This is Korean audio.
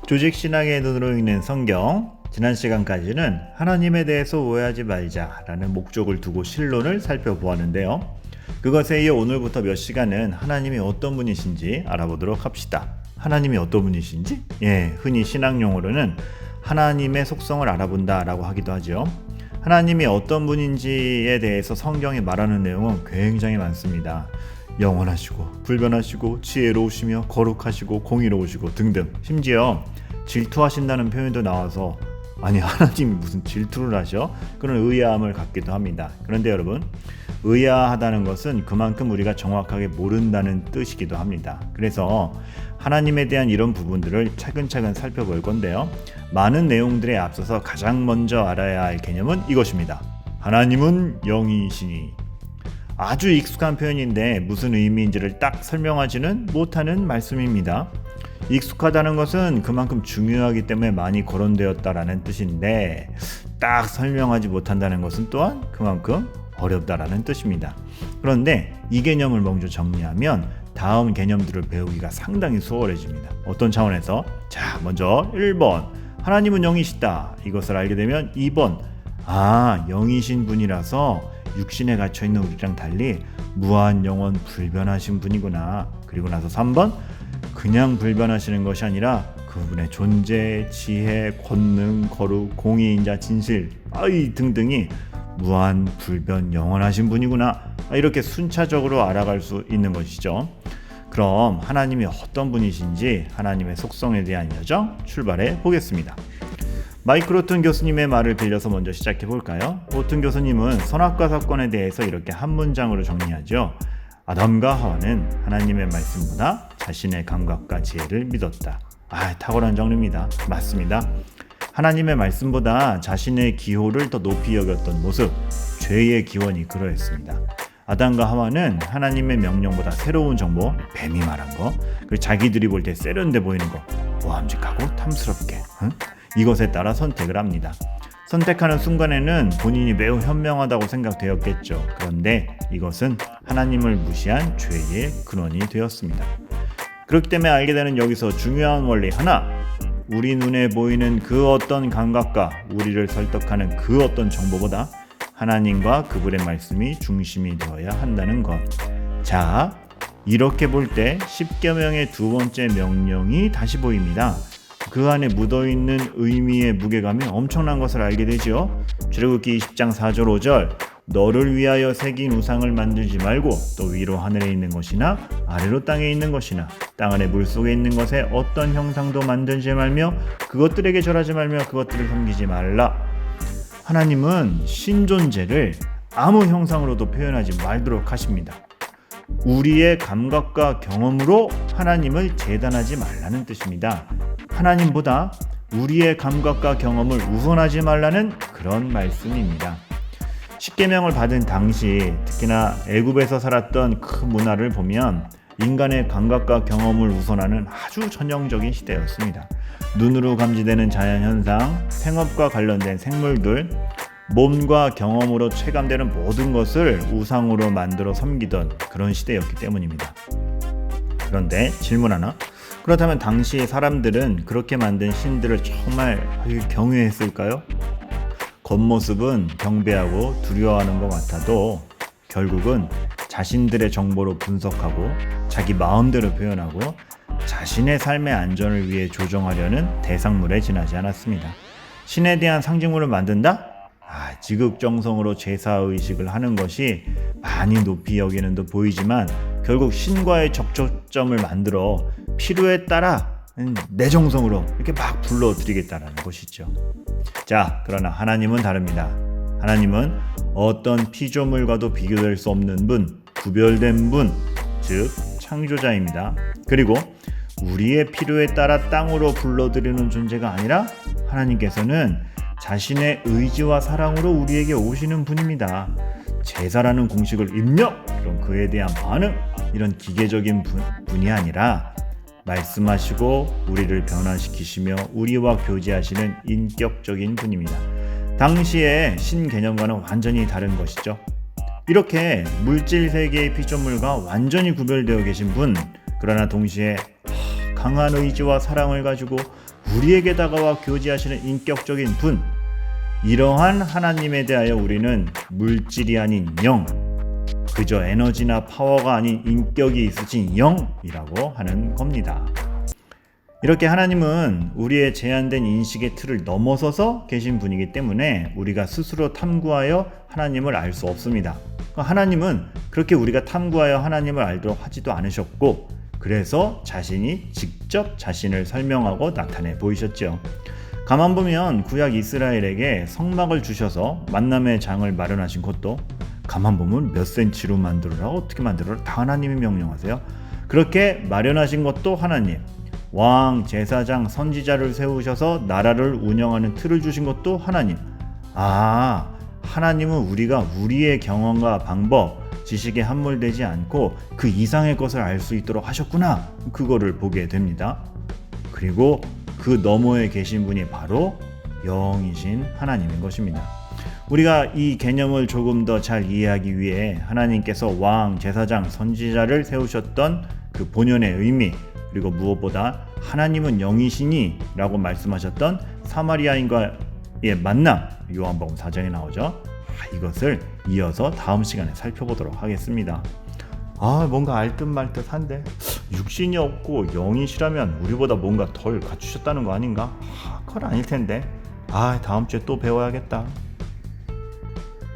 조직신앙의 눈으로 읽는 성경. 지난 시간까지는 하나님에 대해서 오해하지 말자라는 목적을 두고 신론을 살펴보았는데요. 그것에 이어 오늘부터 몇 시간은 하나님이 어떤 분이신지 알아보도록 합시다. 하나님이 어떤 분이신지? 흔히 신앙 용어로는 하나님의 속성을 알아본다라고 하기도 하죠. 하나님이 어떤 분인지에 대해서 성경이 말하는 내용은 굉장히 많습니다. 영원하시고 불변하시고 지혜로우시며 거룩하시고 공의로우시고 등등. 심지어 질투하신다는 표현도 나와서 아니 하나님이 무슨 질투를 하셔? 그런 의아함을 갖기도 합니다. 그런데 여러분, 의아하다는 것은 그만큼 우리가 정확하게 모른다는 뜻이기도 합니다. 그래서 하나님에 대한 이런 부분들을 차근차근 살펴볼 건데요. 많은 내용들에 앞서서 가장 먼저 알아야 할 개념은 이것입니다. 하나님은 영이시니. 아주 익숙한 표현인데 무슨 의미인지를 딱 설명하지는 못하는 말씀입니다. 익숙하다는 것은 그만큼 중요하기 때문에 많이 거론되었다라는 뜻인데 딱 설명하지 못한다는 것은 또한 그만큼 어렵다라는 뜻입니다. 그런데 이 개념을 먼저 정리하면 다음 개념들을 배우기가 상당히 수월해집니다. 어떤 차원에서? 자, 먼저 1번 하나님은 영이시다. 이것을 알게 되면 2번 영이신 분이라서 육신에 갇혀있는 우리랑 달리 무한 영원 불변하신 분이구나. 그리고 나서 3번 그냥 불변하시는 것이 아니라 그분의 존재, 지혜, 권능, 거룩, 공의, 인자, 진실 등등이 무한 불변 영원하신 분이구나. 이렇게 순차적으로 알아갈 수 있는 것이죠. 그럼 하나님이 어떤 분이신지 하나님의 속성에 대한 여정 출발해 보겠습니다. 마이크 로튼 교수님의 말을 빌려서 먼저 시작해 볼까요? 로튼 교수님은 선악과 사건에 대해서 이렇게 한 문장으로 정리하죠. 아담과 하와는 하나님의 말씀보다 자신의 감각과 지혜를 믿었다. 탁월한 정리입니다. 맞습니다. 하나님의 말씀보다 자신의 기호를 더 높이 여겼던 모습, 죄의 기원이 그러했습니다. 아담과 하와는 하나님의 명령보다 새로운 정보, 뱀이 말한 거, 그리고 자기들이 볼 때 세련돼 보이는 거, 모함직하고 탐스럽게 이것에 따라 선택을 합니다. 선택하는 순간에는 본인이 매우 현명하다고 생각되었겠죠. 그런데 이것은 하나님을 무시한 죄의 근원이 되었습니다. 그렇기 때문에 알게 되는 여기서 중요한 원리 하나, 우리 눈에 보이는 그 어떤 감각과 우리를 설득하는 그 어떤 정보보다 하나님과 그분의 말씀이 중심이 되어야 한다는 것. 자, 이렇게 볼 때 10계명의 두 번째 명령이 다시 보입니다. 그 안에 묻어있는 의미의 무게감이 엄청난 것을 알게 되죠. 출애굽기 20장 4절 5절 너를 위하여 새긴 우상을 만들지 말고 또 위로 하늘에 있는 것이나 아래로 땅에 있는 것이나 땅 아래 물속에 있는 것에 어떤 형상도 만들지 말며 그것들에게 절하지 말며 그것들을 섬기지 말라. 하나님은 신존재를 아무 형상으로도 표현하지 말도록 하십니다. 우리의 감각과 경험으로 하나님을 재단하지 말라는 뜻입니다. 하나님보다 우리의 감각과 경험을 우선하지 말라는 그런 말씀입니다. 십계명을 받은 당시 특히나 애굽에서 살았던 그 문화를 보면 인간의 감각과 경험을 우선하는 아주 전형적인 시대였습니다. 눈으로 감지되는 자연현상, 생업과 관련된 생물들, 몸과 경험으로 체감되는 모든 것을 우상으로 만들어 섬기던 그런 시대였기 때문입니다. 그런데 질문 하나. 그렇다면 당시 사람들은 그렇게 만든 신들을 정말 경외했을까요? 겉모습은 경배하고 두려워하는 것 같아도 결국은 자신들의 정보로 분석하고 자기 마음대로 표현하고 자신의 삶의 안전을 위해 조정하려는 대상물에 지나지 않았습니다. 신에 대한 상징물을 만든다? 지극정성으로 제사의식을 하는 것이 많이 높이 여기는 듯 보이지만 결국 신과의 적절점을 만들어 필요에 따라 내 정성으로 이렇게 막 불러드리겠다라는 것이죠. 자, 그러나 하나님은 다릅니다. 하나님은 어떤 피조물과도 비교될 수 없는 분, 구별된 분, 즉 창조자입니다. 그리고 우리의 필요에 따라 땅으로 불러드리는 존재가 아니라 하나님께서는 자신의 의지와 사랑으로 우리에게 오시는 분입니다. 제사라는 공식을 입력, 그럼 그에 대한 반응, 이런 기계적인 분이 아니라 말씀하시고 우리를 변화시키시며 우리와 교제하시는 인격적인 분입니다. 당시의 신 개념과는 완전히 다른 것이죠. 이렇게 물질 세계의 피조물과 완전히 구별되어 계신 분, 그러나 동시에 강한 의지와 사랑을 가지고 우리에게 다가와 교제하시는 인격적인 분, 이러한 하나님에 대하여 우리는 물질이 아닌 영, 그저 에너지나 파워가 아닌 인격이 있으신 영이라고 하는 겁니다. 이렇게 하나님은 우리의 제한된 인식의 틀을 넘어서서 계신 분이기 때문에 우리가 스스로 탐구하여 하나님을 알 수 없습니다. 하나님은 그렇게 우리가 탐구하여 하나님을 알도록 하지도 않으셨고, 그래서 자신이 직접 자신을 설명하고 나타내 보이셨죠. 가만 보면 구약 이스라엘에게 성막을 주셔서 만남의 장을 마련하신 것도, 가만 보면 몇 센치로 만들어라, 어떻게 만들어라, 다 하나님이 명령하세요. 그렇게 마련하신 것도 하나님, 왕, 제사장, 선지자를 세우셔서 나라를 운영하는 틀을 주신 것도 하나님. 하나님은 우리가 우리의 경험과 방법, 지식에 함몰되지 않고 그 이상의 것을 알 수 있도록 하셨구나, 그거를 보게 됩니다. 그리고 그 너머에 계신 분이 바로 영이신 하나님인 것입니다. 우리가 이 개념을 조금 더 잘 이해하기 위해 하나님께서 왕, 제사장, 선지자를 세우셨던 그 본연의 의미, 그리고 무엇보다 하나님은 영이시니 라고 말씀하셨던 사마리아인과의 만남, 요한복음 4장에 나오죠. 이것을 이어서 다음 시간에 살펴보도록 하겠습니다. 뭔가 알듯 말듯한데, 육신이 없고 영이시라면 우리보다 뭔가 덜 갖추셨다는 거 아닌가? 그건 아닐 텐데. 다음 주에 또 배워야겠다.